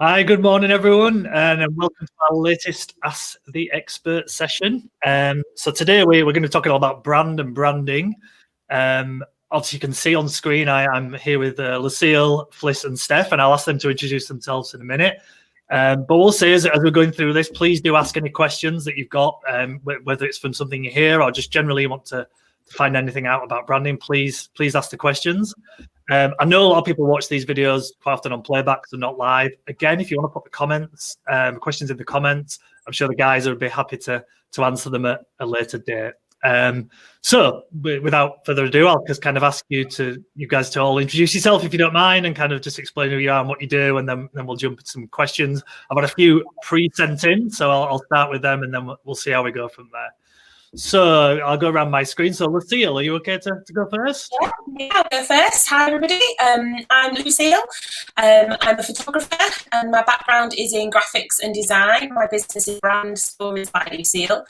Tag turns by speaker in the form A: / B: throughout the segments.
A: Hi, good morning, everyone, and welcome to our latest Ask the Expert session. So today we're going to be talking all about brand and branding. Obviously, you can see on screen I'm here with Lucille, Fliss, and Steph, and I'll ask them to introduce themselves in a minute. But we'll say as we're going through this, please do ask any questions that you've got, whether it's from something you hear or just generally want to find anything out about branding. Please ask the questions. I know a lot of people watch these videos quite often on playback, so not live. Again, if you want to put the comments, questions in the comments, I'm sure the guys would be happy to answer them at a later date. So without further ado, I'll just kind of ask you guys to all introduce yourself if you don't mind, and kind of just explain who you are and what you do, and then we'll jump into some questions. I've got a few pre-sent in, so I'll start with them, and then we'll see how we go from there. So I'll go around my screen. So Lucille, are you okay to go first?
B: Yeah, I'll go first. Hi everybody, I'm Lucille. I'm a photographer and my background is in graphics and design. My business is Brand Stories by Lucille,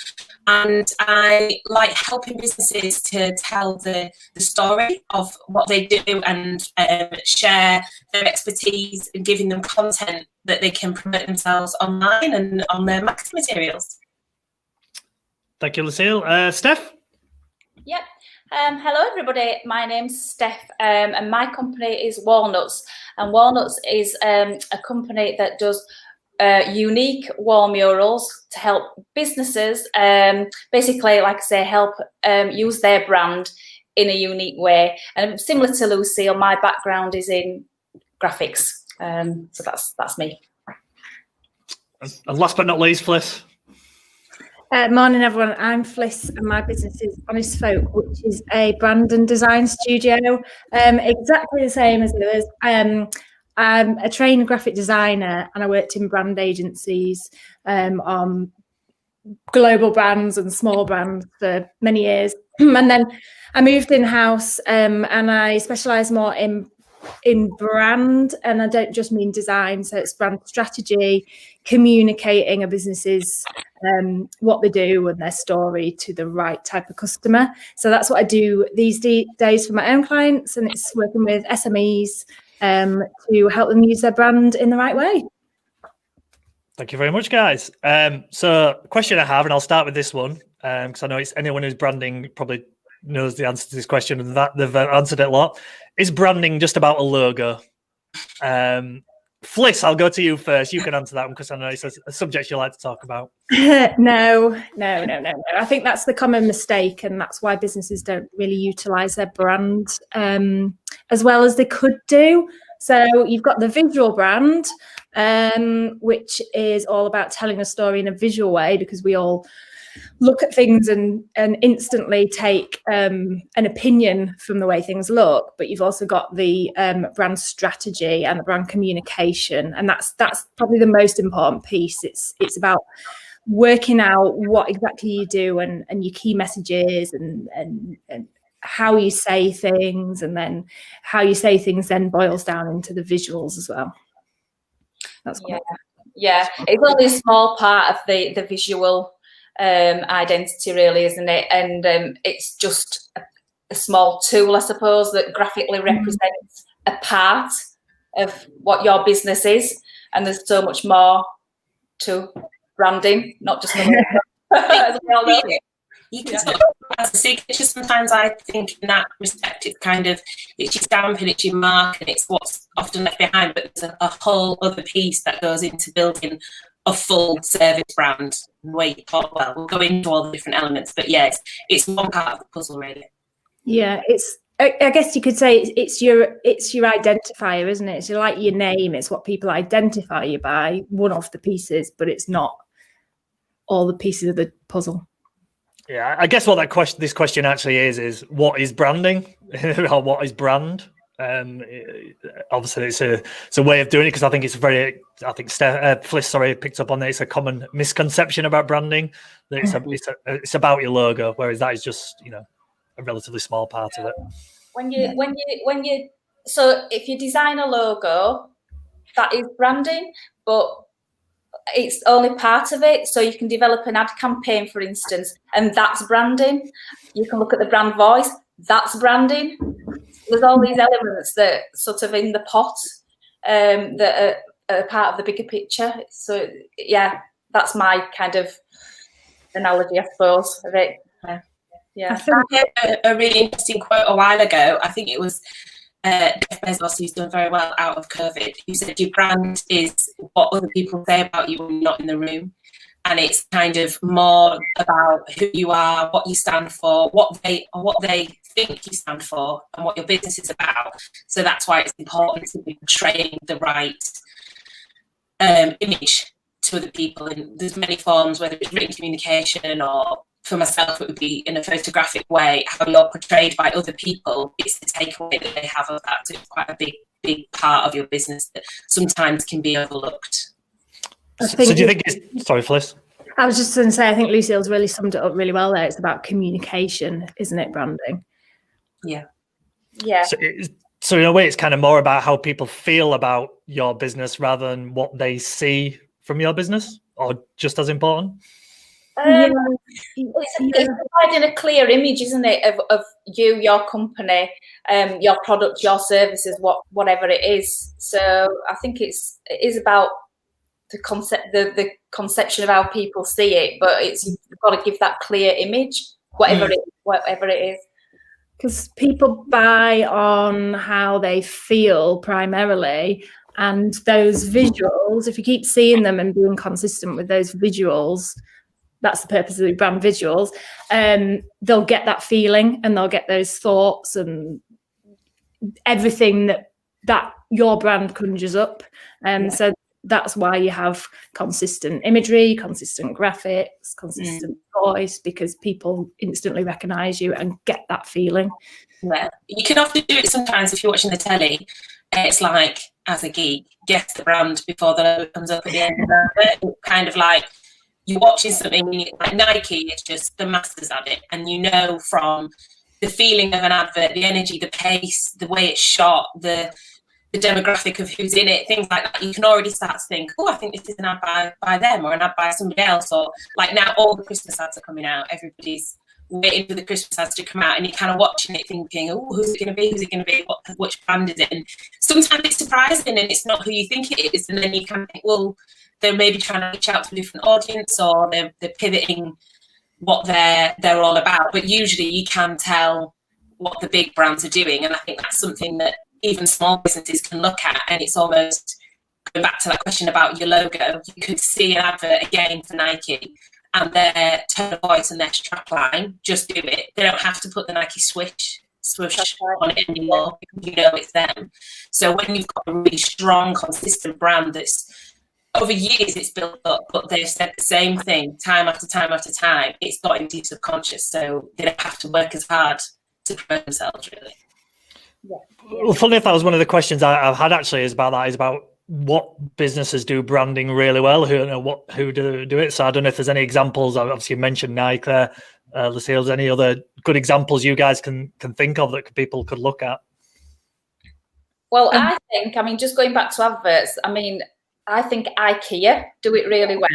B: and I like helping businesses to tell the story of what they do and share their expertise and giving them content that they can promote themselves online and on their marketing materials.
A: Thank you, Lucille. Steph?
C: Yep. Hello, everybody. My name's Steph, and my company is Walnuts. And Walnuts is a company that does unique wall murals to help businesses, basically, like I say, help use their brand in a unique way. And similar to Lucille, my background is in graphics. So that's me.
A: And last but not least, Fliss.
D: Morning, everyone. I'm Fliss, and my business is Honest Folk, which is a brand and design studio, exactly the same as the others. I'm a trained graphic designer, and I worked in brand agencies on global brands and small brands for many years. And then I moved in-house, and I specialise more in brand, and I don't just mean design, so it's brand strategy, communicating a business's what they do and their story to the right type of customer. So that's what I do these days for my own clients, and it's working with SMEs to help them use their brand in the right way.
A: Thank you very much, guys. So the question I have, and I'll start with this one, because I know it's anyone who's branding probably knows the answer to this question, and that they've answered it a lot. Is branding just about a logo? Fliss, I'll go to you first. You can answer that one because I know it's a subject you like to talk about.
D: No. I think that's the common mistake, and that's why businesses don't really utilise their brand as well as they could do. So you've got the visual brand, which is all about telling a story in a visual way, because we all look at things and instantly take an opinion from the way things look. But you've also got the brand strategy and the brand communication, and that's probably the most important piece. It's about working out what exactly you do and your key messages and how you say things, and then how you say things then boils down into the visuals as well. That's
C: yeah. It's only a small part of the visual identity, really, isn't it? And it's just a small tool, I suppose, that graphically represents a part of what your business is. And there's so much more to branding, not just the logo.
B: You can talk as a signature. Sometimes I think in that respect, it's your stamp and it's your mark, and it's what's often left behind. But there's a whole other piece that goes into building a full service brand. We'll go into all the different elements, but yeah, it's one part of the puzzle, really.
D: Yeah, I guess you could say it's your identifier, isn't it? It's like your name. It's what people identify you by, one of the pieces, but it's not all the pieces of the puzzle.
A: Yeah, I guess what this question actually is what is branding or what is brand? Obviously, it's a way of doing it, because I think Fliss picked up on that. It's a common misconception about branding that it's about your logo, whereas that is just a relatively small part of it.
C: So if you design a logo, that is branding, but it's only part of it. So you can develop an ad campaign, for instance, and that's branding. You can look at the brand voice, that's branding. There's all these elements that sort of in the pot that a part of the bigger picture. So yeah, that's my kind of analogy, I suppose, of it. Yeah.
B: I heard a really interesting quote a while ago. I think it was Jeff Bezos, who's done very well out of COVID, who said your brand is what other people say about you when you're not in the room. And it's kind of more about who you are, what you stand for, what they think you stand for, and what your business is about. So that's why it's important to be portraying the right image to other people. And there's many forms, whether it's written communication, or for myself it would be in a photographic way, how you're portrayed by other people. It's the takeaway that they have of that. So it's quite a big part of your business that sometimes can be overlooked.
A: So do you think it's, sorry, Fliss?
D: I was just going to say, I think Lucille's really summed it up really well there. It's about communication, isn't it, branding?
B: Yeah.
A: So in a way, it's kind of more about how people feel about your business rather than what they see from your business, or just as important?
C: It's providing a clear image, isn't it, of you, your company, your product, your services, whatever it is. So I think it is about the concept, the conception of how people see it, but you've got to give that clear image, whatever it is.
D: Because people buy on how they feel primarily, and those visuals, if you keep seeing them and being consistent with those visuals, that's the purpose of the brand visuals, they'll get that feeling and they'll get those thoughts and everything that your brand conjures up. So that's why you have consistent imagery, consistent graphics, consistent voice, because people instantly recognise you and get that feeling.
B: Yeah, you can often do it sometimes if you're watching the telly. It's like, as a geek, guess the brand before the logo comes up at the end of it. It's kind of like you're watching something like Nike, it's just the masters at it, and you know from the feeling of an advert, the energy, the pace, the way it's shot, the demographic of who's in it, things like that, you can already start to think, oh, I think this is an ad by them, or an ad by somebody else. Or like now all the Christmas ads are coming out, everybody's waiting for the Christmas ads to come out, and you're kind of watching it thinking, oh, who's it going to be, which brand is it? And sometimes it's surprising and it's not who you think it is, and then you kind of think, well, they're maybe trying to reach out to a different audience, or they're pivoting what they're all about. But usually you can tell what the big brands are doing, and I think that's something that even small businesses can look at. And it's almost going back to that question about your logo. You could see an advert again for Nike, and their tone of voice and their strapline, just do it. They don't have to put the Nike swoosh on it anymore, because you know it's them. So when you've got a really strong, consistent brand that's over years it's built up, but they've said the same thing time after time after time, it's got into your subconscious, so they don't have to work as hard to promote themselves, really.
A: Well, funny if that was one of the questions I've had actually is about what businesses do branding really well, who do it. So I don't know if there's any examples. Obviously you mentioned Nike there, Lucille, any other good examples you guys can think of that people could look at?
C: Well, I think, just going back to adverts, I think IKEA do it really well.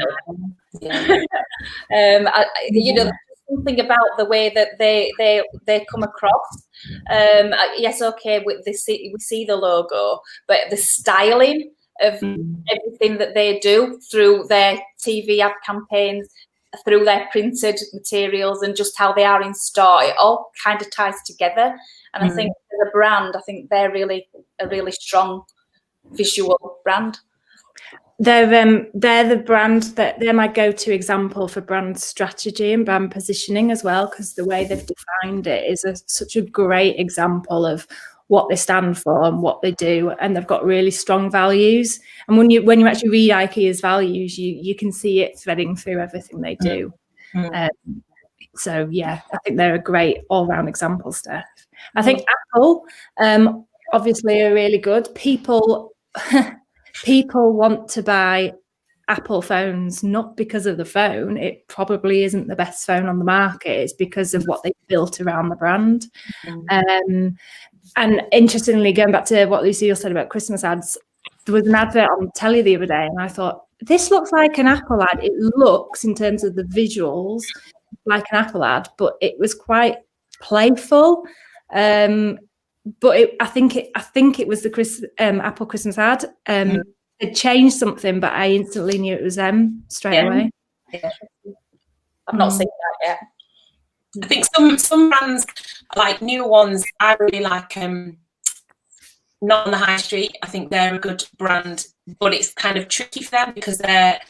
C: Yeah. Something about the way that they come across. Yes, okay, we see the logo, but the styling of everything that they do through their TV ad campaigns, through their printed materials, and just how they are in store, it all kind of ties together. And I think as a brand, I think they're a really strong visual brand.
D: They're the brand they're my go-to example for brand strategy and brand positioning as well, because the way they've defined it is such a great example of what they stand for and what they do, and they've got really strong values. And when you actually read IKEA's values, you can see it threading through everything they do. So yeah, I think they're a great all-round example, Steph. I think Apple, obviously, are really good. People want to buy Apple phones not because of the phone. It probably isn't the best phone on the market. It's because of what they've built around the brand. And interestingly, going back to what Lucille said about Christmas ads, there was an advert on telly the other day, and I thought, this looks like an Apple ad. It looks, in terms of the visuals, like an Apple ad, but it was quite playful. But I think it was the Apple Christmas ad. It changed something, but I instantly knew it was them straight away.
B: Yeah.
C: I've not seen that yet.
B: I think some brands, like new ones, I really like Not on the High Street. I think they're a good brand, but it's kind of tricky for them because they're,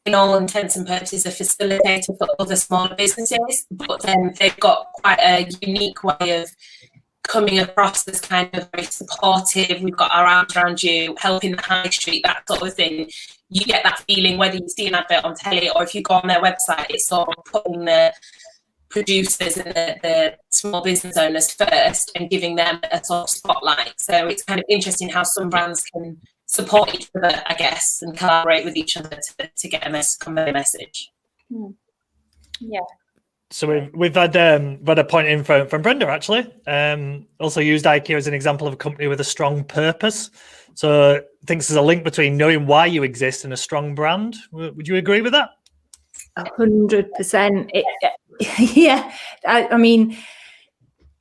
B: in all intents and purposes, a facilitator for other smaller businesses, but then they've got quite a unique way of coming across as kind of very supportive. We've got our arms around you, helping the high street, that sort of thing. You get that feeling whether you see an advert on telly or if you go on their website, it's sort of putting the producers and the small business owners first and giving them a sort of spotlight. So it's kind of interesting how some brands can support each other, I guess, and collaborate with each other to get convey a message.
C: Yeah.
A: So we've had a point in from Brenda actually. Also used IKEA as an example of a company with a strong purpose. So thinks there's a link between knowing why you exist and a strong brand. Would you agree with that?
D: 100%. Yeah. I mean,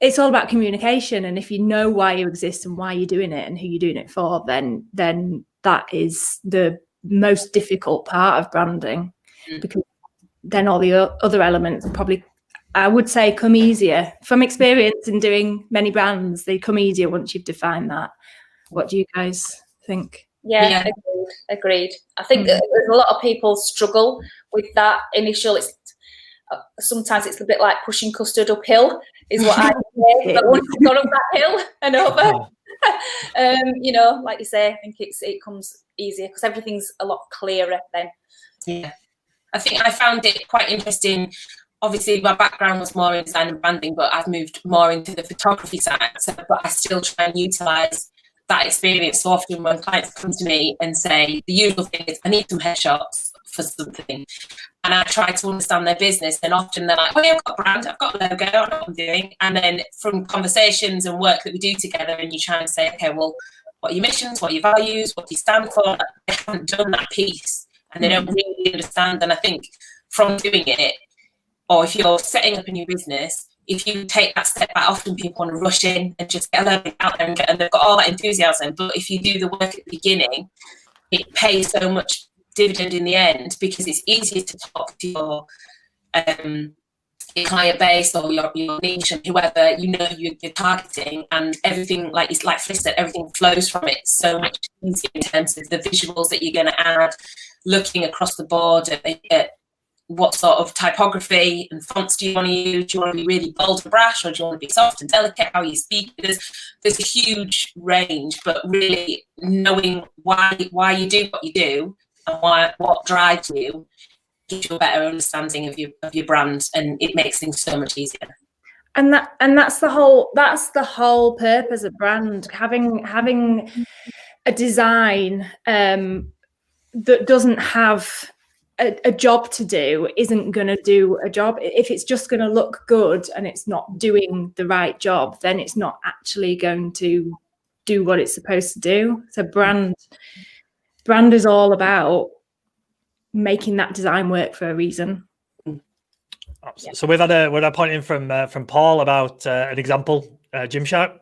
D: it's all about communication, and if you know why you exist and why you're doing it and who you're doing it for, then that is the most difficult part of branding, because then all the other elements probably, I would say, come easier. From experience in doing many brands, they come easier once you've defined that. What do you guys think?
C: Yeah. Agreed. I think that there's a lot of people struggle with that initial. Sometimes it's a bit like pushing custard uphill, is what I say. But once you've got up that hill and over, like you say, I think it comes easier because everything's a lot clearer then.
B: Yeah, I think I found it quite interesting. Obviously, my background was more in design and branding, but I've moved more into the photography side. But I still try and utilise that experience. So often when clients come to me and say, the usual thing is, I need some headshots for something. And I try to understand their business. And often they're like, oh, yeah, I've got a brand, I've got a logo, I know what I'm doing. And then from conversations and work that we do together, and you try and say, okay, well, what are your missions? What are your values? What do you stand for? They haven't done that piece and they don't really understand. And I think from doing it, or if you're setting up a new business, if you take that step back, often people want to rush in and just get a load out there and they've got all that enthusiasm. But if you do the work at the beginning, it pays so much dividend in the end, because it's easier to talk to your client base or your niche and whoever you're targeting, and everything, like Fliss said, everything flows from it so much easier in terms of the visuals that you're going to add, looking across the board at what sort of typography and fonts do you want to use? Do you want to be really bold and brash, or do you want to be soft and delicate? How you speak? There's a huge range, but really knowing why you do what you do and what drives you gives you a better understanding of your brand, and it makes things so much easier.
D: And that's the whole purpose of brand, having a design that doesn't have a job to do, isn't going to do a job. If it's just going to look good and it's not doing the right job, then it's not actually going to do what it's supposed to do. So brand is all about making that design work for a reason.
A: So we've had a point in from Paul about an example, Gymshark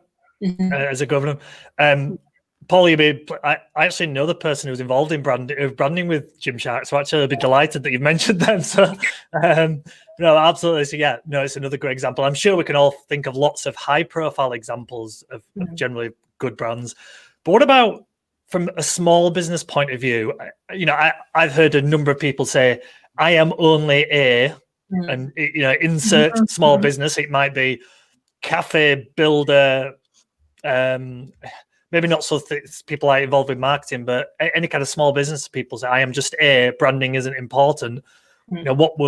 A: as a governor. Paul, I actually know the person who's involved in branding with Gymshark, so actually I'd be delighted that you've mentioned them. So, no, absolutely. So, yeah, no, it's another great example. I'm sure we can all think of lots of high-profile examples of generally good brands. But what about from a small business point of view? I've heard a number of people say, "I am only a," and insert small business. It might be cafe builder. Maybe not so people are involved with marketing, but any kind of small business people say, "I am just a." Branding isn't important. What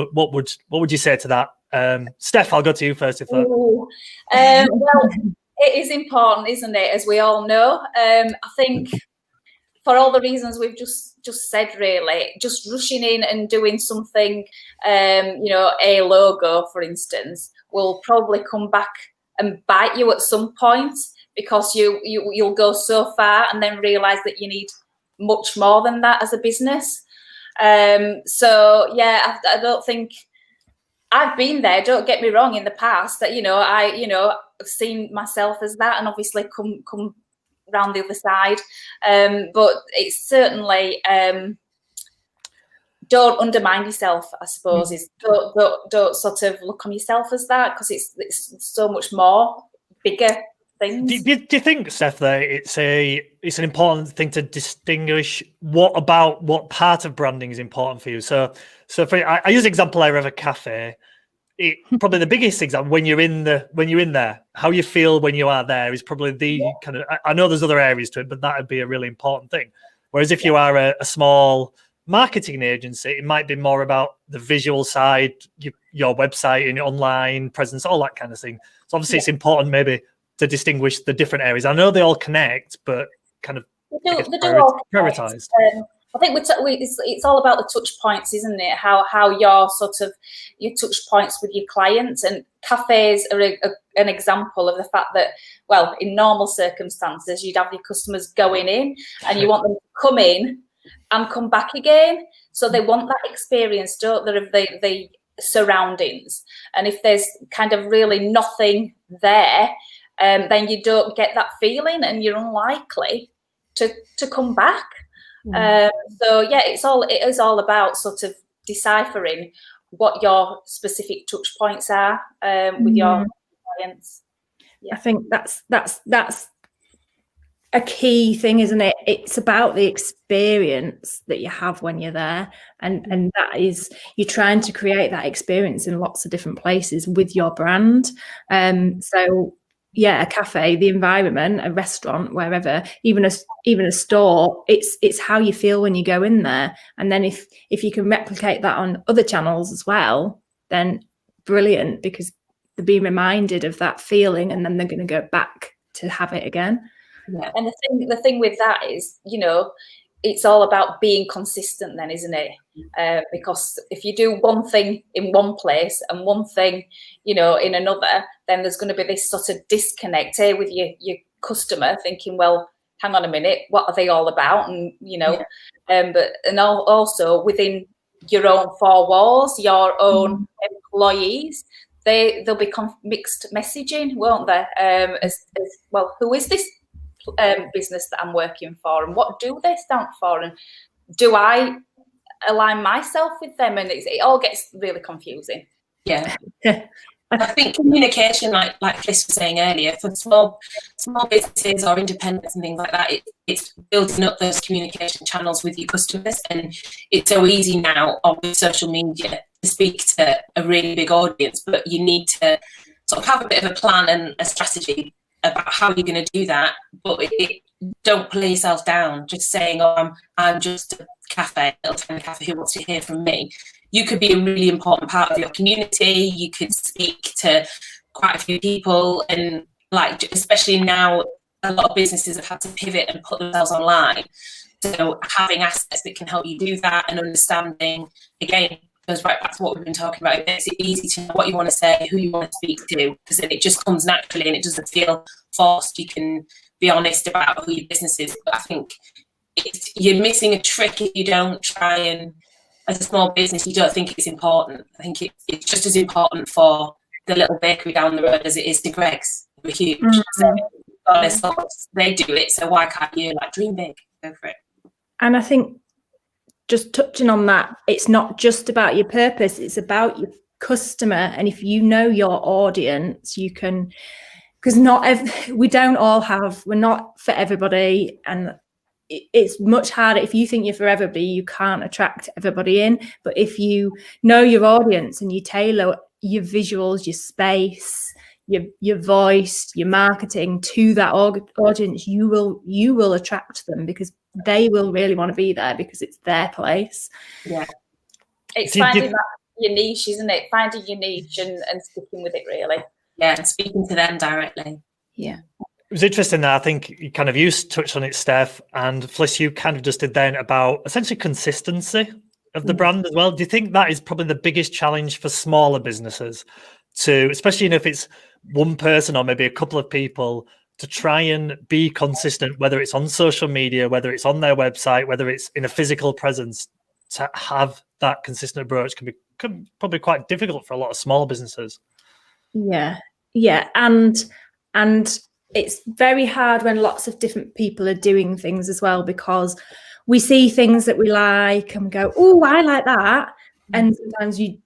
A: would you say to that? Steph, I'll go to you first. If that.
C: Well, it is important, isn't it? As we all know, I think for all the reasons we've just said, really, just rushing in and doing something, a logo, for instance, will probably come back and bite you at some point, because you'll go so far and then realize that you need much more than that as a business. So yeah, I don't think I've been there. Don't get me wrong. In the past, that I've seen myself as that, and obviously come round the other side. But it's certainly don't undermine yourself, I suppose. Is don't sort of look on yourself as that, because it's so much more bigger things.
A: Do you think, Steph, that it's an important thing to distinguish what part of branding is important for you? So I use the example I of a cafe. Probably the biggest example when you're in there, how you feel when you are there is probably the kind of. I know there's other areas to it, but that would be a really important thing. Whereas if you are a small marketing agency, it might be more about the visual side, your website and your online presence, all that kind of thing. So obviously it's important maybe to distinguish the different areas. I know they all connect, but kind of prioritized.
C: I think it's all about the touch points, isn't it? How your touch points with your clients, and cafes are an example of the fact that, well, in normal circumstances, you'd have your customers going in and you want them to come in and come back again. So they want that experience, don't they, of the surroundings. And if there's kind of really nothing there, then you don't get that feeling and you're unlikely to come back. So yeah, it is all about sort of deciphering what your specific touch points are with your clients. Yeah.
D: I think that's a key thing, isn't it? It's about the experience that you have when you're there, and that is, you're trying to create that experience in lots of different places with your brand. So yeah, a cafe, the environment, a restaurant, wherever, even a store, it's how you feel when you go in there. And then if you can replicate that on other channels as well, then brilliant, because they're being reminded of that feeling and then they're going to go back to have it again.
C: Yeah. And the thing with that is, it's all about being consistent then, isn't it? Because if you do one thing in one place and one thing, in another, then there's going to be this sort of disconnect here with your customer thinking, well, hang on a minute, what are they all about? And, also within your own four walls, your own employees, there'll be mixed messaging, won't there? As well, who is this business that I'm working for, and what do they stand for, and do I align myself with them? And it all gets really confusing.
B: Yeah. I think communication, like Fliss was saying earlier, for small businesses or independents and things like that, it's building up those communication channels with your customers. And it's so easy now with social media to speak to a really big audience, but you need to sort of have a bit of a plan and a strategy about how you're going to do that. But don't play yourself down just saying, oh, I'm just a cafe, a little tiny cafe who wants to hear from me. You could be a really important part of your community. You could speak to quite a few people, and especially now, a lot of businesses have had to pivot and put themselves online. So having assets that can help you do that, and understanding, again, goes right back to what we've been talking about. It makes it easy to know what you want to say, who you want to speak to, because then it just comes naturally and it doesn't feel forced. You can be honest about who your business is. But I think you're missing a trick if you don't try and, as a small business, you don't think it's important. I think it's just as important for the little bakery down the road as it is to Greg's. We're huge. So they do it, so why can't you dream big? Go for it.
D: And I think, just touching on that, it's not just about your purpose, it's about your customer. And if you know your audience, you can, because we're not for everybody, and it's much harder. If you think you're for everybody, you can't attract everybody in. But if you know your audience and you tailor your visuals, your space, your voice, your marketing to that audience, you will attract them, because they will really want to be there because it's their place.
C: Yeah, it's finding your niche, isn't it? Finding your niche and sticking with it, really.
B: Yeah, and speaking to them directly.
D: Yeah.
A: It was interesting that I think you touched on it, Steph, and Fliss, you kind of just did then about essentially consistency of the brand as well. Do you think that is probably the biggest challenge for smaller businesses to, especially if it's one person or maybe a couple of people, to try and be consistent, whether it's on social media, whether it's on their website, whether it's in a physical presence, to have that consistent approach can be probably quite difficult for a lot of small businesses.
D: Yeah. And it's very hard when lots of different people are doing things as well, because we see things that we like and we go, oh, I like that. And sometimes you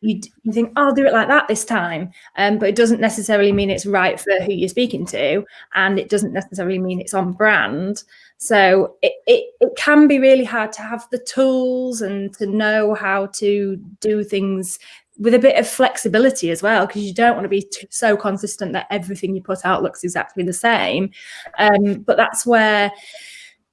D: think, I'll do it like that this time. But it doesn't necessarily mean it's right for who you're speaking to. And it doesn't necessarily mean it's on brand. So it can be really hard to have the tools and to know how to do things with a bit of flexibility as well, because you don't want to be so consistent that everything you put out looks exactly the same. But that's where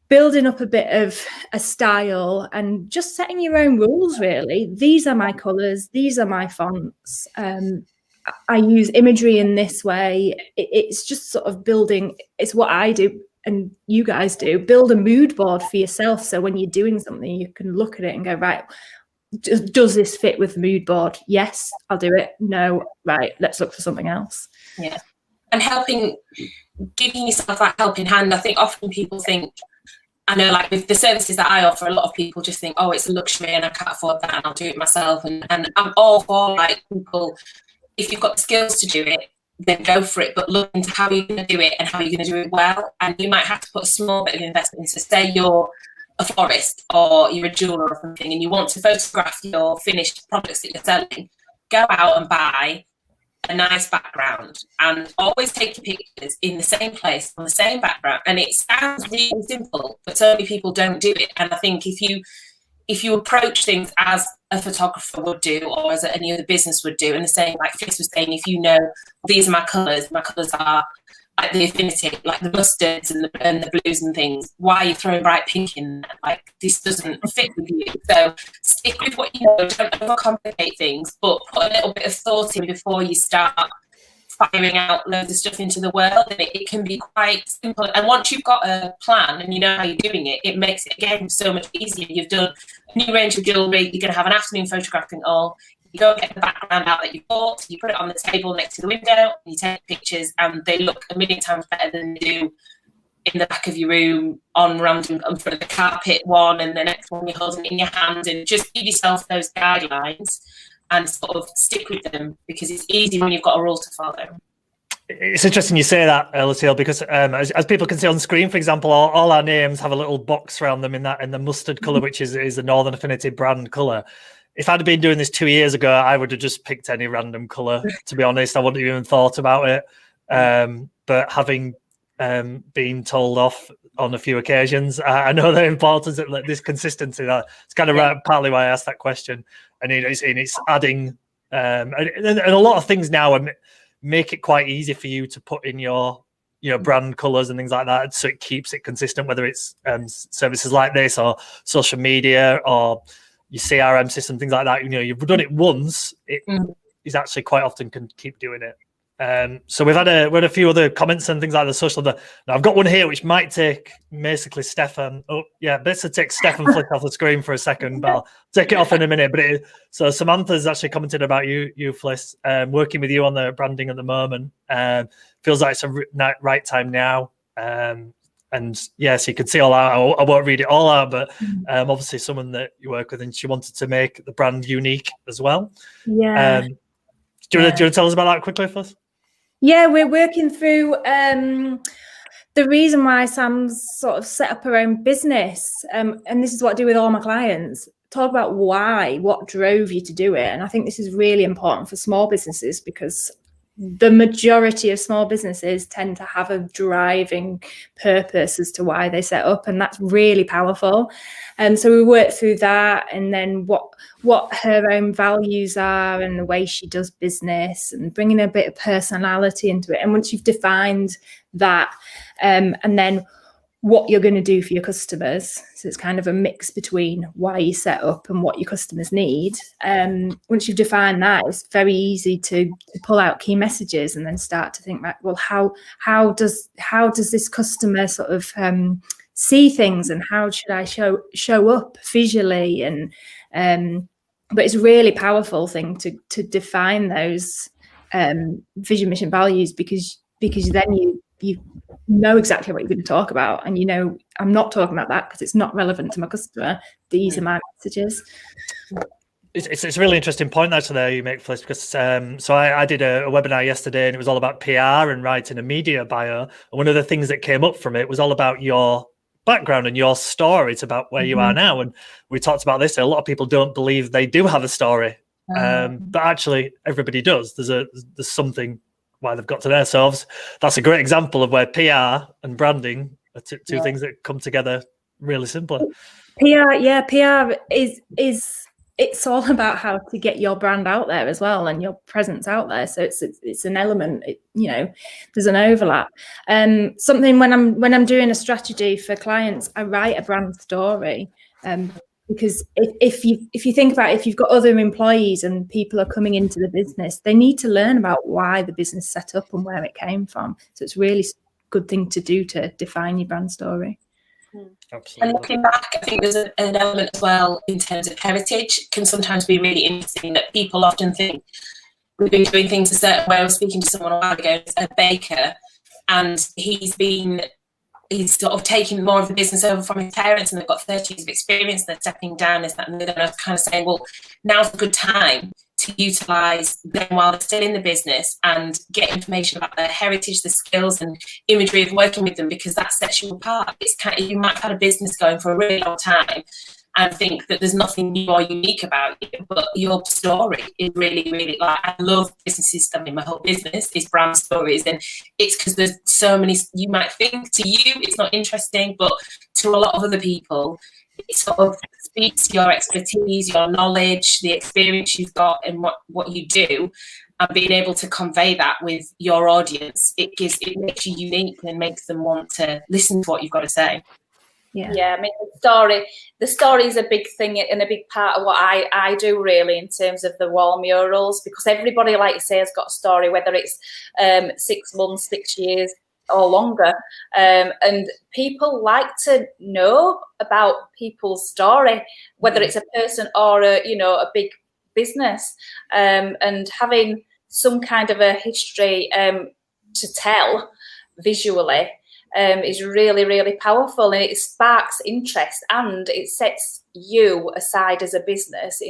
D: building up a bit of a style and just setting your own rules, really. These are my colours, these are my fonts. I use imagery in this way. It's just sort of building, it's what I do and you guys do, build a mood board for yourself. So when you're doing something, you can look at it and go, right, does this fit with the mood board? Yes, I'll do it. No, right, let's look for something else.
B: Yeah. And giving yourself that helping hand. I think often people think, I know, like with the services that I offer, a lot of people just think, oh, it's a luxury and I can't afford that and I'll do it myself. And I'm all for, like, people, if you've got the skills to do it, then go for it. But look into how you're going to do it and how you're going to do it well. And you might have to put a small bit of investment into, say you're a florist or you're a jeweler or something and you want to photograph your finished products that you're selling, go out and buy a nice background and always take your pictures in the same place on the same background. And it sounds really simple, but so many people don't do it. And I think if you approach things as a photographer would do, or as any other business would do, and the same, like Fliss was saying, if you know these are my colours are like the affinity, like the mustards and the blues and things, why are you throwing bright pink in there? Like, this doesn't fit with you. So stick with what you know, don't overcomplicate things, but put a little bit of thought in before you start firing out loads of stuff into the world. And it can be quite simple. And once you've got a plan and you know how you're doing it, it makes it, again, so much easier. You've done a new range of jewellery, you're going to have an afternoon photographing all. You go get the background out that you bought, you put it on the table next to the window, and you take pictures, and they look a million times better than they do in the back of your room on random in front of the carpet one, and the next one you're holding it in your hand. And just give yourself those guidelines and sort of stick with them, because it's easy when you've got a rule to follow.
A: It's interesting you say that, Lucille, because as people can see on screen, for example, all our names have a little box around them in the mustard colour, which is the Northern Affinity brand colour. If I'd been doing this 2 years ago, I would have just picked any random colour. To be honest, I wouldn't have even thought about it. But having been told off on a few occasions, I know the importance of this consistency. It's kind of partly why I asked that question. And it's adding, and a lot of things now make it quite easy for you to put in your brand colours and things like that, so it keeps it consistent, whether it's services like this or social media or your CRM system, things like that. You've done it once, it is actually quite often can keep doing it. So we had a few other comments and things like the social. Now I've got one here which might take basically Stefan. Oh yeah, best to take Stefan Flick off the screen for a second, but I'll take it off in a minute. But so Samantha's actually commented about you Fliss, working with you on the branding at the moment. Feels like it's a right time now. And yes, you can see all that. I won't read it all out, but obviously someone that you work with, and she wanted to make the brand unique as well.
D: Yeah.
A: Do you want to tell us about that quickly, Fliss?
D: Yeah, we're working through the reason why Sam's sort of set up her own business. And this is what I do with all my clients. Talk about why, what drove you to do it. And I think this is really important for small businesses, because the majority of small businesses tend to have a driving purpose as to why they set up, and that's really powerful. And so we work through that, and then what her own values are and the way she does business, and bringing a bit of personality into it. And once you've defined that, and then what you're going to do for your customers, so it's kind of a mix between why you set up and what your customers need. Once you've defined that, it's very easy to pull out key messages and then start to think back, well, how does this customer sort of see things, and how should I show up visually? And but it's a really powerful thing to define those vision, mission, values, because then you know exactly what you're going to talk about, and I'm not talking about that because it's not relevant to my customer. These are my messages.
A: It's a really interesting point actually there you make, Fliss, because so I did a webinar yesterday and it was all about PR and writing a media bio. And one of the things that came up from it was all about your background and your story. It's about where you are now. And we talked about this. A lot of people don't believe they do have a story, but actually everybody does. There's something why they've got to there. So that's a great example of where PR and branding are two things that come together really simply.
D: PR is it's all about how to get your brand out there as well and your presence out there. So it's an element, there's an overlap. Something when I'm doing a strategy for clients, I write a brand story. Because if you think about it, if you've got other employees and people are coming into the business, they need to learn about why the business set up and where it came from. So it's really a good thing to do to define your brand story.
A: Absolutely.
B: And looking back, I think there's an element as well in terms of heritage can sometimes be really interesting, that people often think we've been doing things a certain way. I was speaking to someone a while ago, a baker, and he's sort of taking more of the business over from his parents, and they've got 30 years of experience, and they're stepping down, this, that, and the other. And I was kind of saying, well, now's a good time to utilise them while they're still in the business and get information about their heritage, the skills and imagery of working with them, because that sets you apart. It's you might have had a business going for a really long time and think that there's nothing new or unique about you, but your story is really, really, like, I love businesses. I mean, my whole business is brand stories, and it's because there's so many. You might think to you it's not interesting, but to a lot of other people, it sort of speaks to your expertise, your knowledge, the experience you've got, and what you do, and being able to convey that with your audience. It makes you unique and makes them want to listen to what you've got to say.
C: Yeah, I mean, the story is a big thing and a big part of what I do, really, in terms of the wall murals, because everybody, like you say, has got a story, whether it's 6 months, 6 years or longer, and people like to know about people's story, whether it's a person or a big business, and having some kind of a history to tell visually is really, really powerful, and it sparks interest, and it sets you aside as a business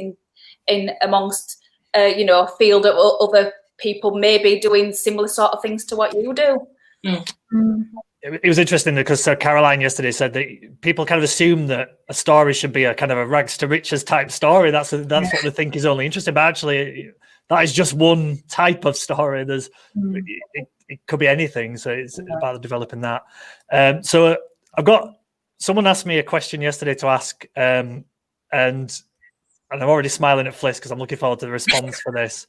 C: in amongst a field of other people maybe doing similar sort of things to what you do.
A: It was interesting because Caroline yesterday said that people kind of assume that a story should be a kind of a rags to riches type story. That's what they think is only interesting, but actually that is just one type of story. There's it could be anything, so it's about developing that. So I've got someone asked me a question yesterday to ask, and I'm already smiling at Fliss because I'm looking forward to the response for this.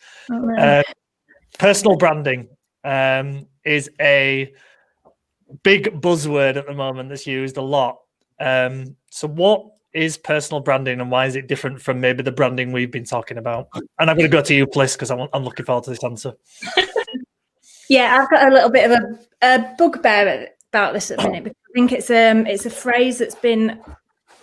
A: Personal branding is a big buzzword at the moment that's used a lot. So what is personal branding, and why is it different from maybe the branding we've been talking about? And I'm going to go to you, Fliss, because I'm looking forward to this answer.
D: Yeah, I've got a little bit of a bugbear about this at the minute, because I think it's a phrase that's been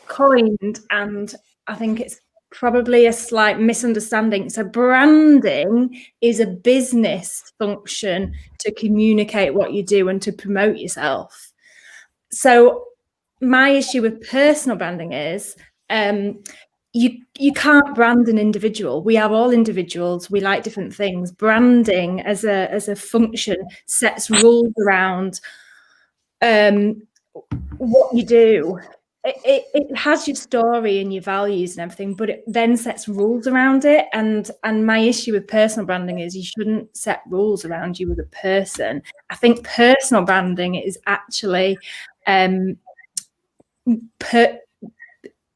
D: coined, and I think it's probably a slight misunderstanding. So branding is a business function to communicate what you do and to promote yourself. So my issue with personal branding is you can't brand an individual. We are all individuals. We like different things. Branding as a function sets rules around what you do. It has your story and your values and everything, but it then sets rules around it. And my issue with personal branding is you shouldn't set rules around you as a person. I think personal branding is actually an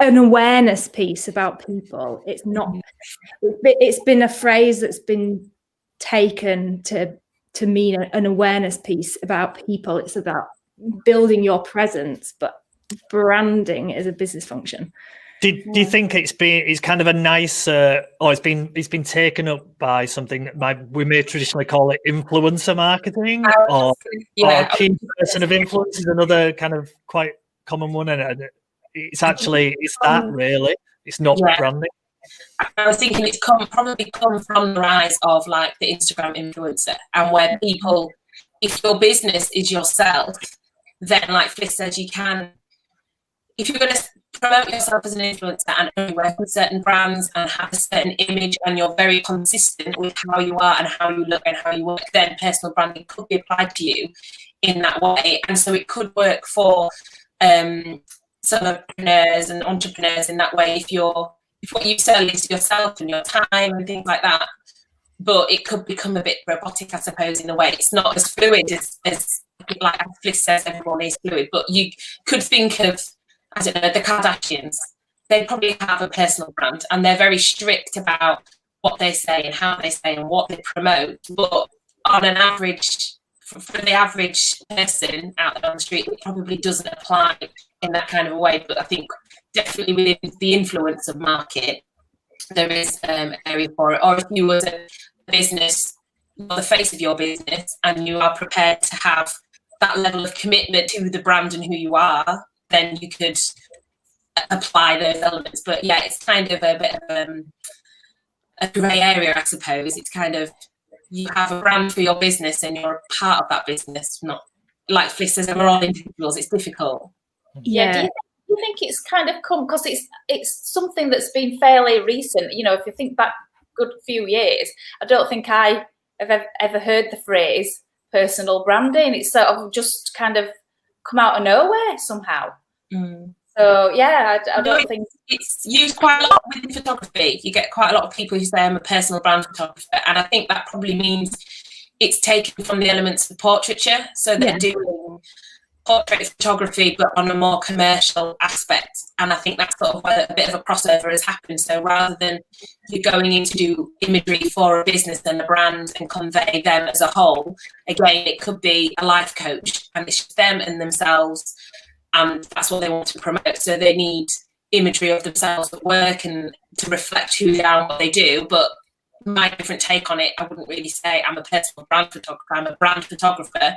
D: awareness piece about people. It's not. It's been a phrase that's been taken to mean an awareness piece about people. It's about building your presence, but branding is a business function.
A: Do you think it's kind of a nice it's been taken up by something that we may traditionally call it influencer marketing, or key person of influence is another kind of quite common one, and it's that really, it's not branding.
B: I was thinking it's probably come from the rise of like the Instagram influencer, and where people, if your business is yourself, then like Fliss says, you can, if you're going to promote yourself as an influencer and only work with certain brands and have a certain image, and you're very consistent with how you are and how you look and how you work, then personal branding could be applied to you in that way. And so it could work for solopreneurs and entrepreneurs in that way, if what you sell is yourself and your time and things like that. But it could become a bit robotic, I suppose, in a way. It's not as fluid as like Fliss says, everyone is fluid. But you could think of, I don't know, the Kardashians. They probably have a personal brand, and they're very strict about what they say and how they say and what they promote. But on an average, for the average person out there on the street, it probably doesn't apply in that kind of a way. But I think definitely within the influencer market, there is an area for it. Or if you were a business, you're the face of your business, and you are prepared to have that level of commitment to the brand and who you are, then you could apply those elements. But yeah, it's kind of a bit of a grey area, I suppose. It's kind of, you have a brand for your business and you're a part of that business, not like Fliss says, we're all individuals. It's difficult.
C: Yeah. Do you think it's kind of come, because it's something that's been fairly recent, you know, if you think back a good few years, I don't think I have ever heard the phrase personal branding. It's sort of just kind of come out of nowhere somehow. So yeah, I don't think
B: it's used quite a lot within photography. You get quite a lot of people who say I'm a personal brand photographer, and I think that probably means it's taken from the elements of portraiture. So they're doing portrait photography, but on a more commercial aspect. And I think that's sort of where a bit of a crossover has happened. So rather than you going in to do imagery for a business and a brand and convey them as a whole, again, it could be a life coach, and it's just them and themselves, and that's what they want to promote. So they need imagery of themselves at work and to reflect who they are and what they do. But my different take on it, I wouldn't really say I'm a personal brand photographer. I'm a brand photographer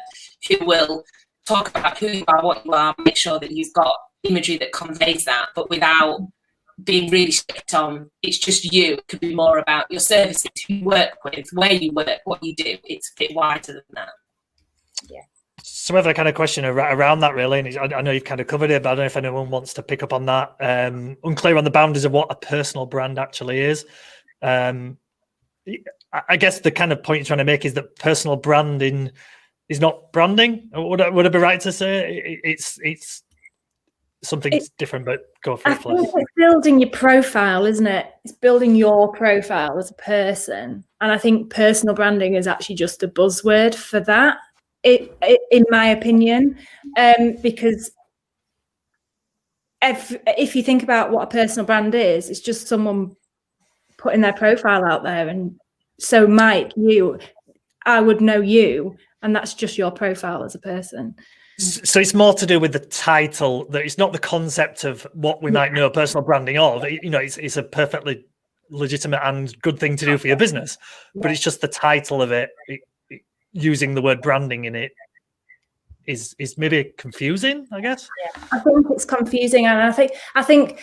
B: who will talk about who you are, what you are, make sure that you've got imagery that conveys that, but without being really strict on it's just you. It could be more about your services, who you work with, where you work, what you do. It's a bit wider than that.
C: Yeah.
A: Some other kind of question around that, really, and I know you've kind of covered it, but I don't know if anyone wants to pick up on that. Unclear on the boundaries of what a personal brand actually is. I guess the kind of point you're trying to make is that personal branding is not branding. Would I be right to say it's something different? But go for it,
D: I think it's building your profile, isn't it? It's building your profile as a person, and I think personal branding is actually just a buzzword for that. In my opinion, because if you think about what a personal brand is, it's just someone putting their profile out there. And so, Mike, I would know you, and that's just your profile as a person.
A: So it's more to do with the title, that it's not the concept of what we might know personal branding of. You know, it's a perfectly legitimate and good thing to do for your business, but it's just the title of it. Using the word branding in it is maybe confusing, I guess.
D: I think it's confusing, and I think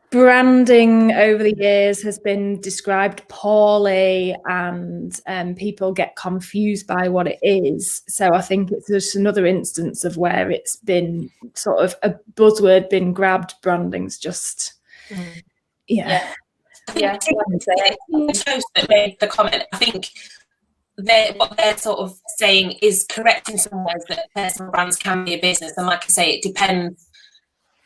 D: branding over the years has been described poorly, and people get confused by what it is. So I think it's just another instance of where it's been sort of a buzzword been grabbed. Branding's just
B: Yeah. That made the comment. I think what they're sort of saying is correct in some ways, that personal brands can be a business, and like I say, it depends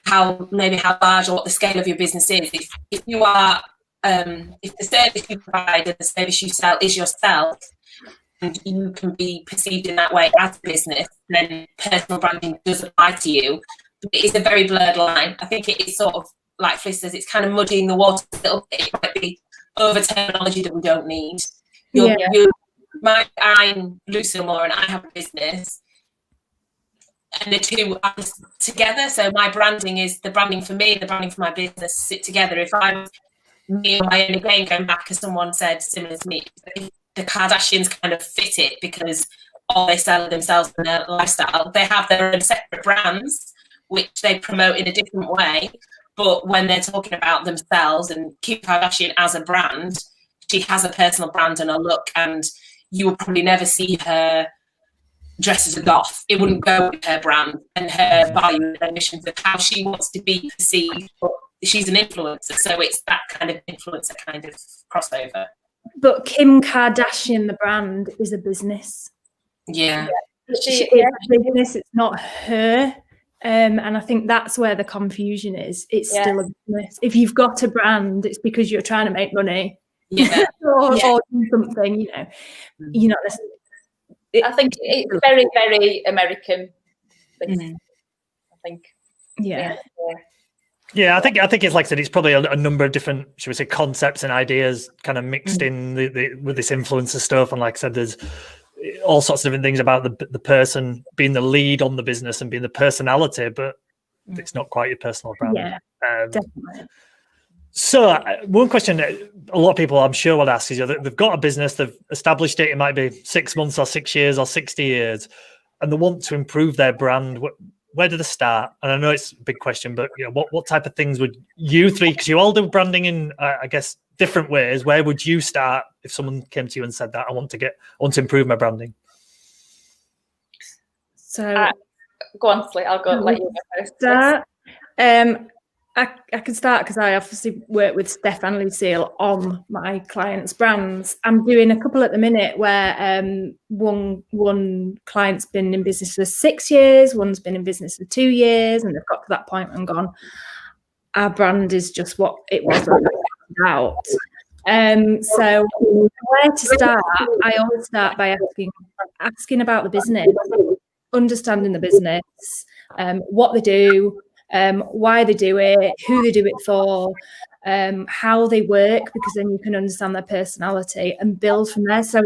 B: how large or what the scale of your business is. If you are if the service you provide and the service you sell is yourself, and you can be perceived in that way as a business, then personal branding does apply to you. But it is a very blurred line. I think it is sort of, like Fliss says, it's kind of muddying the water a little bit. It might be over terminology that we don't need. I'm Lucille and I have a business, and the two are together. So my branding is the branding for me, the branding for my business sit together. If I'm me on my own, again, going back, as someone said similar to me, the Kardashians kind of fit it because all they sell are themselves and their lifestyle. They have their own separate brands, which they promote in a different way. But when they're talking about themselves, and Kim Kardashian as a brand, she has a personal brand and a look, and you will probably never see her dress as a goth. It wouldn't go with her brand and her value and her missions of how she wants to be perceived. But she's an influencer, so it's that kind of influencer kind of crossover.
D: But Kim Kardashian, the brand, is a business.
B: Yeah.
D: It's a business, it's not her. And I think that's where the confusion is. It's still a business. If you've got a brand, it's because you're trying to make money.
B: Yeah.
D: or do something, you're not necessarily.
C: I think it's very, very American. I think.
D: Yeah.
A: Yeah, I think it's like I said, it's probably a number of different, should we say, concepts and ideas kind of mixed in with this influencer stuff. And like I said, there's all sorts of different things about the person being the lead on the business and being the personality, but it's not quite your personal brand.
D: Yeah, definitely.
A: So one question a lot of people I'm sure will ask is, they've got a business, they've established it, it might be 6 months or 6 years or 60 years, and they want to improve their brand. Where do they start? And I know it's a big question, but what type of things would you three, because you all do branding in, I guess, different ways, where would you start if someone came to you and said that I want to improve my branding?
D: So
C: go on, Fliss. I'll go let you go first.
D: Start. I can start because I obviously work with Steph and Lucille on my clients' brands. I'm doing a couple at the minute where one client's been in business for 6 years, one's been in business for 2 years, and they've got to that point and gone, our brand is just what it was out. So where to start? I always start by asking about the business, understanding the business, what they do, why they do it, who they do it for, how they work, because then you can understand their personality and build from there. So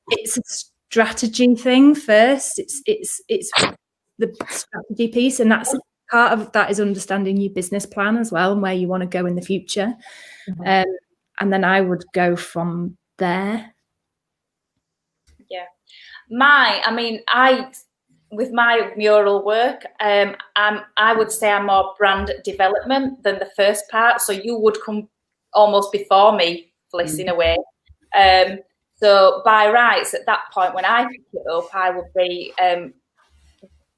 D: it's a strategy thing first. It's the strategy piece, and that's part of that is understanding your business plan as well and where you want to go in the future. And then I would go from there.
C: Yeah, with my mural work, I would say I'm more brand development than the first part. So you would come almost before me, Fliss, in a way. So by rights, at that point when I pick it up, I would be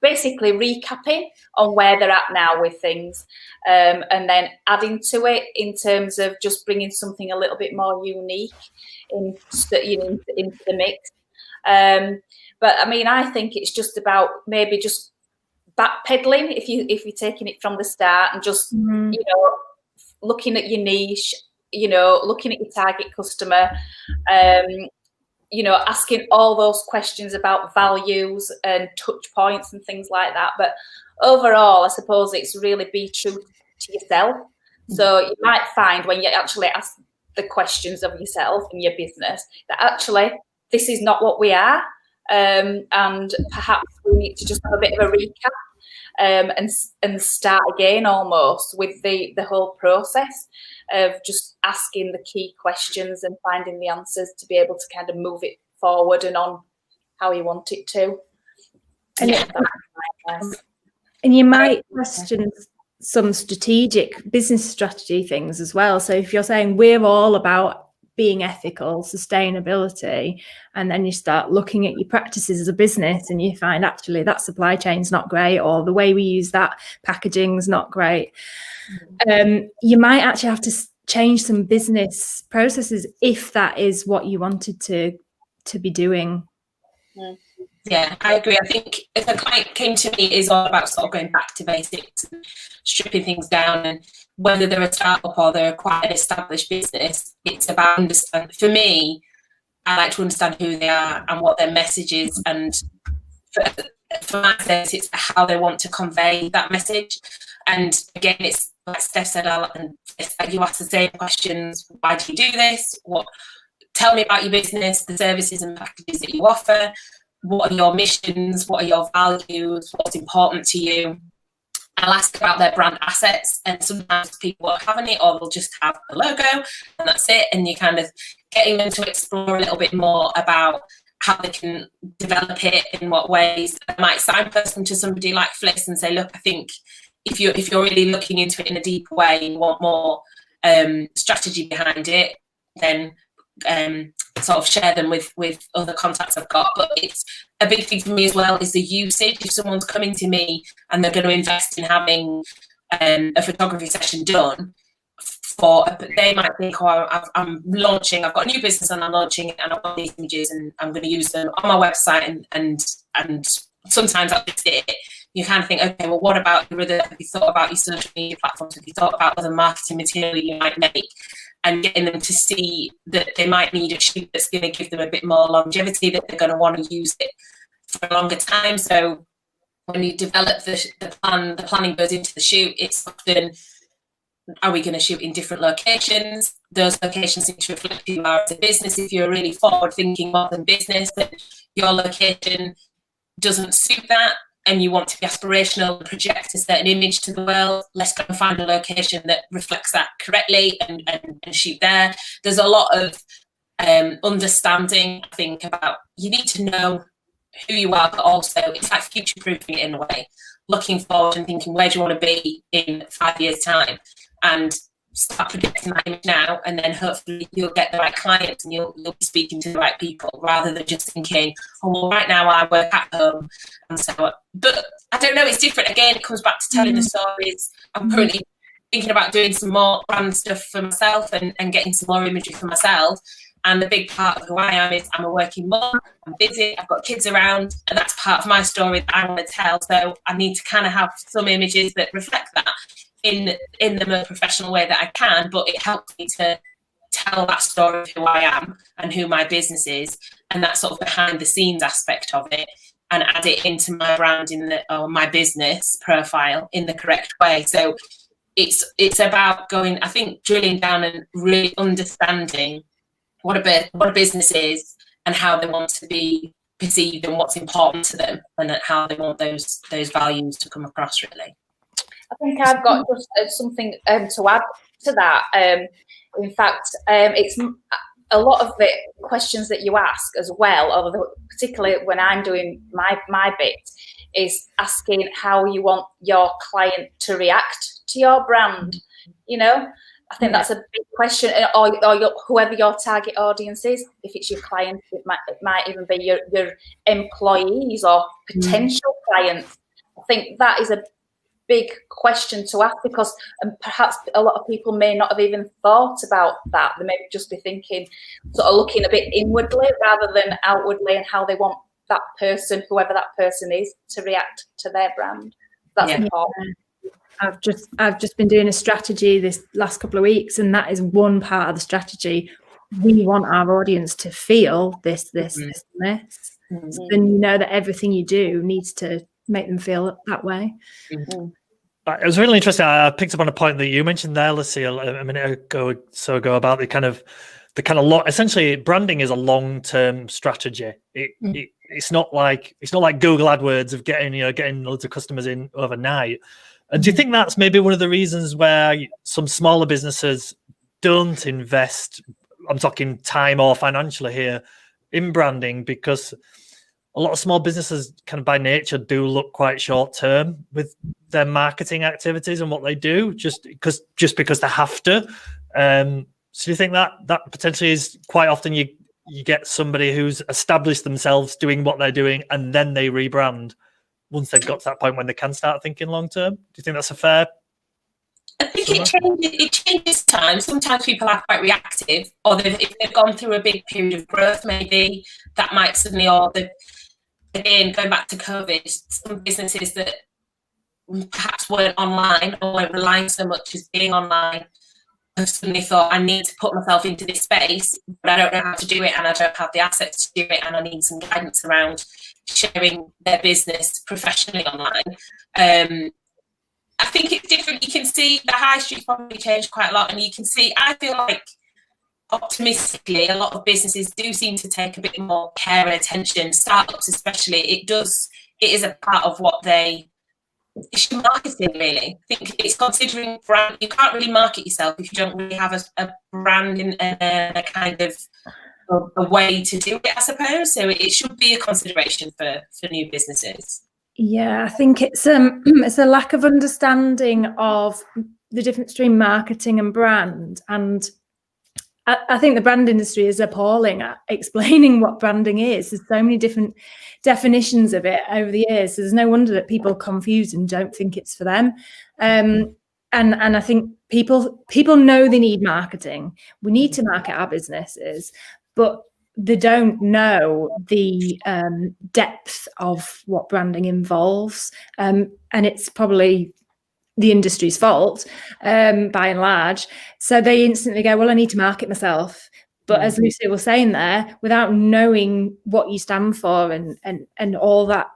C: basically recapping on where they're at now with things, and then adding to it in terms of just bringing something a little bit more unique into the mix. But I think it's just about maybe just backpedaling if you're taking it from the start and just looking at your niche, looking at your target customer, asking all those questions about values and touch points and things like that. But overall, I suppose it's really be true to yourself. So you might find when you actually ask the questions of yourself and your business that actually this is not what we are. And perhaps we need to just have a bit of a recap and start again almost with the whole process of just asking the key questions and finding the answers to be able to kind of move it forward and on how you want it to.
D: And you might question some strategic business strategy things as well. So if you're saying we're all about being ethical, sustainability, and then you start looking at your practices as a business and you find actually that supply chain's not great, or the way we use that packaging's not great, you might actually have to change some business processes if that is what you wanted to be doing.
B: Yeah, I agree. I think if a client came to me, it is all about sort of going back to basics and stripping things down, and whether they're a startup or they're quite an established business, it's about understanding. For me, I like to understand who they are and what their message is, and for my sense, it's how they want to convey that message. And again, it's like Steph said, you ask the same questions. Why do you do this? Tell me about your business, the services and packages that you offer. What are your missions? What are your values? What's important to you? I'll ask about their brand assets, and sometimes people won't have any, or they'll just have a logo and that's it. And you're kind of getting them to explore a little bit more about how they can develop it, in what ways. I might signpost them to somebody like Fliss and say, look, I think if you're really looking into it in a deeper way and want more strategy behind it, then sort of share them with other contacts I've got. But it's a big thing for me as well is the usage. If someone's coming to me and they're going to invest in having a photography session done, they might think, oh, I've got a new business and I'm launching it, and I want these images and I'm going to use them on my website, and sometimes I'll just it. You kind of think, okay, well, what about have you thought about your social media platforms? Have you thought about other marketing material you might make? And getting them to see that they might need a shoot that's going to give them a bit more longevity, that they're going to want to use it for a longer time. So when you develop the planning goes into the shoot. It's often, are we going to shoot in different locations? Those locations need to reflect who you are as a business. If you're really forward-thinking more than business, then your location doesn't suit that, and you want to be aspirational and project a certain image to the world, let's go and find a location that reflects that correctly and shoot there. There's a lot of understanding, I think, about you need to know who you are, but also it's like future-proofing it in a way, looking forward and thinking, where do you want to be in 5 years' time? And start projecting that image now, and then hopefully you'll get the right clients and you'll be speaking to the right people, rather than just thinking, oh, well, right now I work at home and so on. But I don't know, it's different. Again, it comes back to telling the stories. I'm currently thinking about doing some more brand stuff for myself and getting some more imagery for myself. And the big part of who I am is I'm a working mum, I'm busy, I've got kids around, and that's part of my story that I want to tell. So I need to kind of have some images that reflect that in the most professional way that I can, but it helps me to tell that story of who I am and who my business is, and that sort of behind the scenes aspect of it, and add it into my brand my business profile in the correct way. So it's about going, I think, drilling down and really understanding what a business is and how they want to be perceived and what's important to them, and how they want those values to come across, really.
C: I think I've got just something to add to that. In fact, it's a lot of the questions that you ask as well, or particularly when I'm doing my bit, is asking how you want your client to react to your brand. You know, I think that's a big question, or whoever your target audience is. If it's your client, it might even be your employees or potential clients. I think that is a big question to ask, because perhaps a lot of people may not have even thought about that. They may just be thinking, sort of looking a bit inwardly rather than outwardly, and how they want that person, whoever that person is, to react to their brand. That's important.
D: I've just been doing a strategy this last couple of weeks, and that is one part of the strategy. We want our audience to feel this, and this. So then you know that everything you do needs to make them feel that way.
A: It was really interesting. I picked up on a point that you mentioned there, Lucille, a minute ago about the kind of essentially branding is a long-term strategy. It's not like Google AdWords of getting loads of customers in overnight. And do you think that's maybe one of the reasons where some smaller businesses don't invest, I'm talking time or financially here, in branding? Because a lot of small businesses kind of by nature do look quite short term with their marketing activities and what they do, just because they have to. So do you think that potentially is quite often you get somebody who's established themselves doing what they're doing, and then they rebrand once they've got to that point when they can start thinking long term? Do you think that's a fair?
B: I think it changes time. Sometimes people are quite reactive, or if they've gone through a big period of growth, maybe that might suddenly, again, going back to COVID, some businesses that perhaps weren't online or weren't relying so much as being online have suddenly thought, I need to put myself into this space, but I don't know how to do it, and I don't have the assets to do it, and I need some guidance around sharing their business professionally online. I think it's different. You can see the high street's probably changed quite a lot, and you can see, I feel like, optimistically, a lot of businesses do seem to take a bit more care and attention. Startups especially, it is a part of what it's your marketing, really. I think it's considering brand. You can't really market yourself if you don't really have a brand and a kind of a way to do it, I suppose. So it should be a consideration for new businesses.
D: Yeah, I think it's a lack of understanding of the difference between marketing and brand. And I think the brand industry is appalling at explaining what branding is. There's so many different definitions of it over the years. So there's no wonder that people are confused and don't think it's for them. And I think people know they need marketing. We need to market our businesses, but they don't know the depth of what branding involves. And it's probably the industry's fault by and large. So they instantly go, well, I need to market myself. But as Lucille was saying there, without knowing what you stand for and all that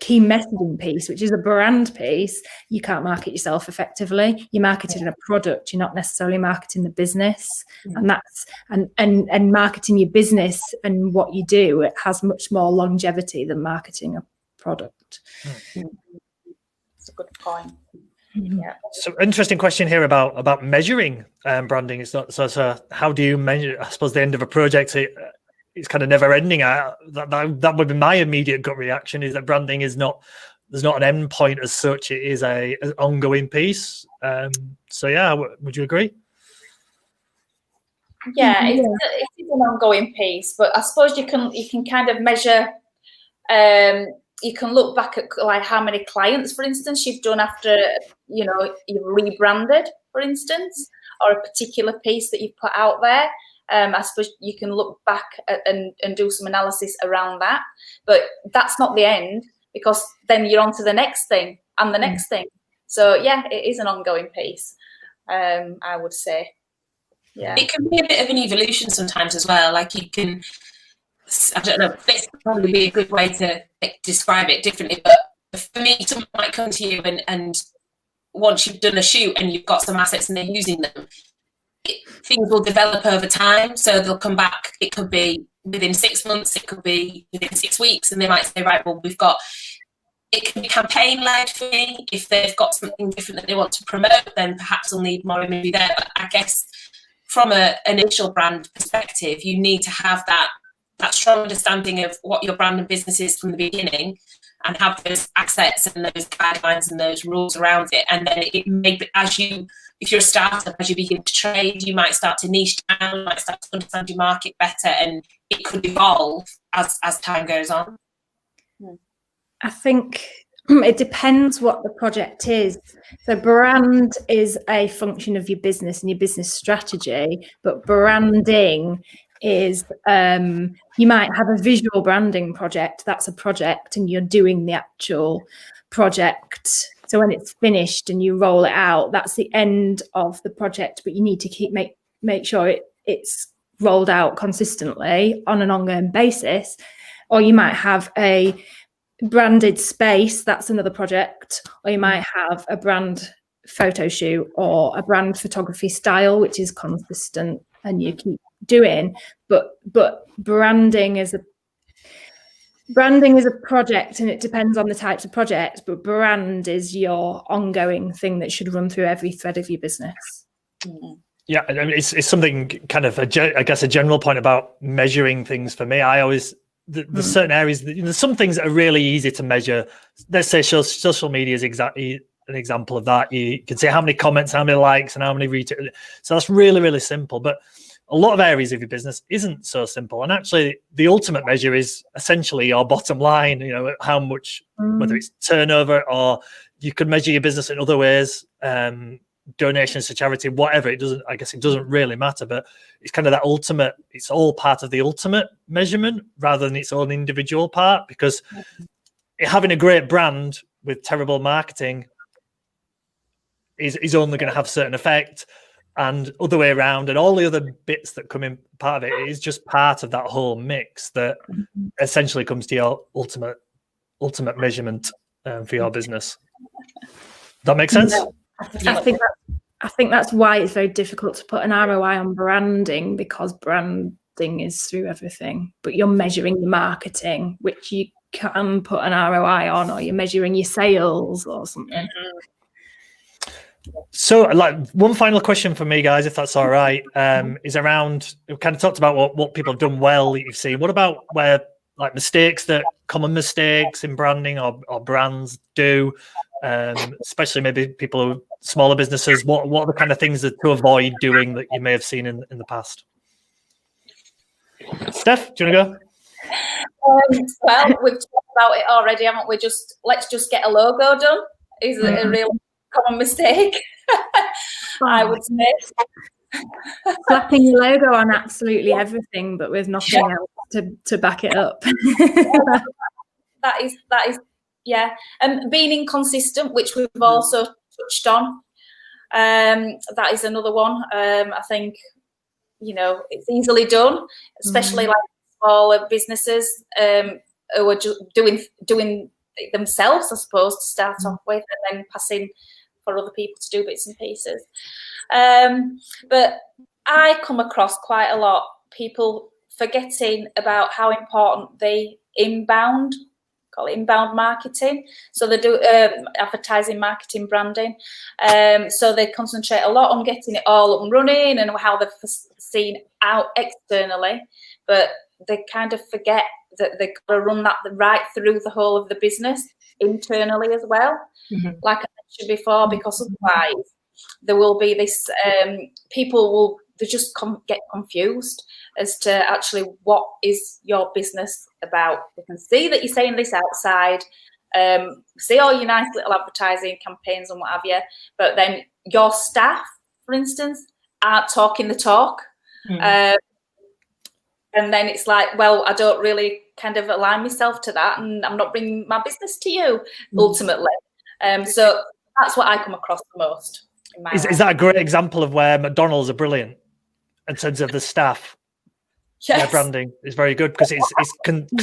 D: key messaging piece, which is a brand piece, you can't market yourself effectively. You're marketing a product, you're not necessarily marketing the business. And that's and marketing your business and what you do, it has much more longevity than marketing a product.
C: That's a good point. Yeah.
A: So interesting question here about measuring branding. It's not so how do you measure? I suppose the end of a project, it's kind of never ending. That would be my immediate gut reaction, is that branding is not, there's not an end point as such. It is an ongoing piece. So yeah, would you agree?
C: Yeah, it is an ongoing piece, but I suppose you can kind of measure. You can look back at like how many clients, for instance, you've done after you've rebranded, for instance, or a particular piece that you've put out there. I suppose you can look back and do some analysis around that, but that's not the end, because then you're on to the next thing and the next thing. So yeah, it is an ongoing piece, I would say. Yeah,
B: it can be a bit of an evolution sometimes as well. Like you can, I don't know, this would probably be a good way to describe it differently, but for me, someone might come to you and once you've done a shoot and you've got some assets and they're using them, things will develop over time. So they'll come back, it could be within 6 months, it could be within 6 weeks, and they might say, right, well, it can be campaign led for me. If they've got something different that they want to promote, then perhaps they'll need more imagery there. But I guess from an initial brand perspective, you need to have that strong understanding of what your brand and business is from the beginning, and have those assets and those guidelines and those rules around it. And then it may be, if you're a startup, as you begin to trade, you might start to niche down, might start to understand your market better, and it could evolve as time goes on.
D: I think it depends what the project is. So brand is a function of your business and your business strategy, but branding is you might have a visual branding project. That's a project, and you're doing the actual project. So when it's finished and you roll it out, that's the end of the project, but you need to make sure it's rolled out consistently on an ongoing basis. Or you might have a branded space, that's another project. Or you might have a brand photo shoot or a brand photography style, which is consistent and you keep doing. But branding is a project, and it depends on the types of projects, but brand is your ongoing thing that should run through every thread of your business.
A: Yeah, I mean, it's something kind of, a general point about measuring things for me. I always, there's certain areas, there's some things that are really easy to measure. Let's say social media is exactly an example of that. You can see how many comments, how many likes, and how many retweets. So that's really, really simple. But a lot of areas of your business isn't so simple. And actually, the ultimate measure is essentially your bottom line, how much, whether it's turnover, or you could measure your business in other ways, donations to charity, whatever. It doesn't really matter, but it's kind of that ultimate, it's all part of the ultimate measurement rather than its own individual part, because having a great brand with terrible marketing is only going to have a certain effect, and other way around, and all the other bits that come in part of it is just part of that whole mix that essentially comes to your ultimate measurement for your business. That makes sense?
D: I think that's why it's very difficult to put an ROI on branding, because branding is through everything, but you're measuring your marketing, which you can put an ROI on, or you're measuring your sales or something.
A: So, like, one final question for me, guys, if that's all right, is around, we've kind of talked about what people have done well that you've seen. What about where, like, common mistakes in branding or brands do? especially maybe people who smaller businesses? What are the kind of things to avoid doing that you may have seen in the past? Steph, do you want to go?
C: Well, we've talked about it already, haven't we? Let's just get a logo done is a real common mistake. I would say.
D: Slapping your logo on absolutely everything, but with nothing else to back it up.
C: That is, yeah. And being inconsistent, which we've also touched on, that is another one. I think, it's easily done, especially like smaller businesses who are just doing it themselves, I suppose, to start off with, and then passing for other people to do bits and pieces. But I come across quite a lot people forgetting about how important inbound marketing. So they do advertising, marketing, branding. So they concentrate a lot on getting it all up and running and how they're seen out externally, but they kind of forget that they've got to run that right through the whole of the business internally as well. Like I mentioned before, because otherwise there will be this, they just get confused as to actually what is your business about. We can see that you're saying this outside, see all your nice little advertising campaigns and what have you, but then your staff, for instance, aren't talking the talk. And then it's like, well, I don't really kind of align myself to that, and I'm not bringing my business to you ultimately. So that's what I come across the most.
A: Is that a great example of where McDonald's are brilliant in terms of the staff?
C: Yes.
A: Their branding is very good because it's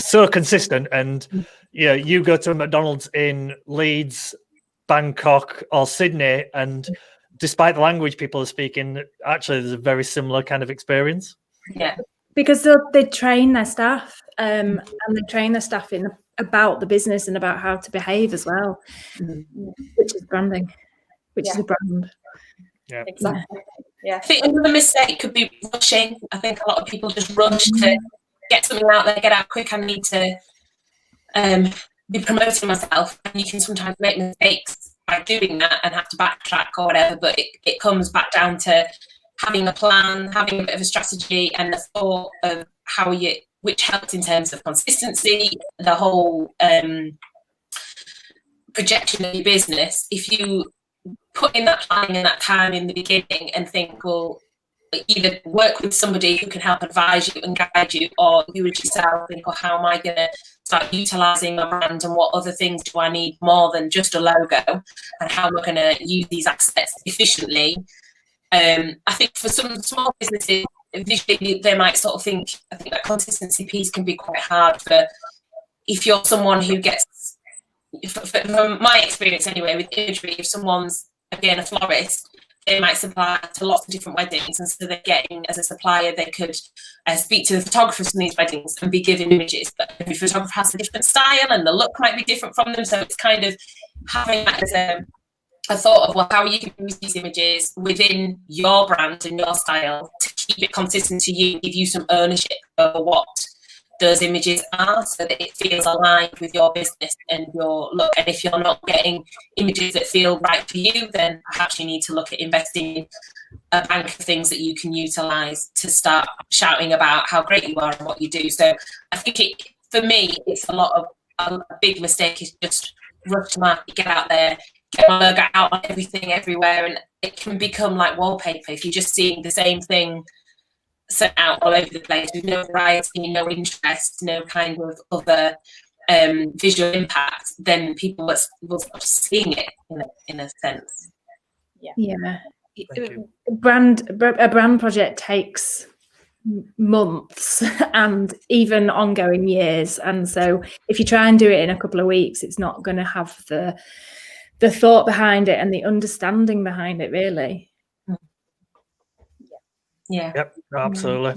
A: so consistent. And you go to a McDonald's in Leeds, Bangkok, or Sydney, and despite the language people are speaking, actually there's a very similar kind of experience.
B: Yeah,
D: because they train their staff, and they train their staff about the business and about how to behave as well, which is branding, which is a brand.
A: Yeah,
C: exactly. Yeah,
B: I think another mistake could be rushing. I think a lot of people just rush to get something out there, get out quick. I need to be promoting myself, and you can sometimes make mistakes by doing that and have to backtrack or whatever. But it comes back down to having a plan, having a bit of a strategy, and the thought of which helps in terms of consistency, the whole projection of your business. If you put in that planning and that time in the beginning and think, well, either work with somebody who can help advise you and guide you, or you as yourself think, well, how am I going to start utilising my brand, and what other things do I need more than just a logo, and how am I going to use these assets efficiently? I think for some small businesses, visually they might sort of think, I think that consistency piece can be quite hard for, if you're someone who gets, from my experience anyway, with imagery, if someone's, again, a florist, they might supply to lots of different weddings, and so they're getting, as a supplier, they could speak to the photographers from these weddings and be given images, but every photographer has a different style and the look might be different from them, so it's kind of having that as a thought of, well, how you can use these images within your brand and your style to keep it consistent to you, give you some ownership over what those images are, so that it feels aligned with your business and your look. And if you're not getting images that feel right for you, then perhaps you need to look at investing in a bank of things that you can utilize to start shouting about how great you are and what you do. So I think for me, it's a big mistake is just rush to market, get out there, get my logo out on everything everywhere, and it can become like wallpaper if you're just seeing the same thing set out all over the place with no variety, no interest, no kind of other visual impact. Then people will stop seeing it in a sense.
D: Yeah. A brand project takes months and even ongoing years, and so if you try and do it in a couple of weeks, it's not going to have the thought behind it and the understanding behind it, really.
B: Yeah.
A: Yep, absolutely.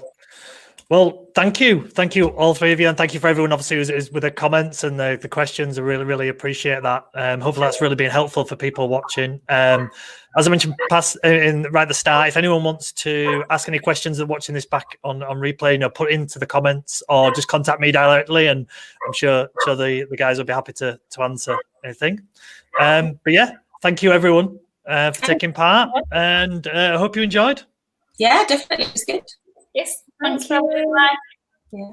A: Well, thank you all three of you, and thank you for everyone obviously who's with the comments and the questions. I really appreciate that. Hopefully that's really been helpful for people watching. As I mentioned right at the start, if anyone wants to ask any questions and watching this back on replay, put into the comments or just contact me directly, and I'm sure the guys will be happy to answer anything. But yeah, thank you everyone for taking part, and I hope you enjoyed.
B: Yeah, definitely. It was good.
C: Yes,
D: Thank
C: thanks for having
D: you.
C: me.
B: Yeah.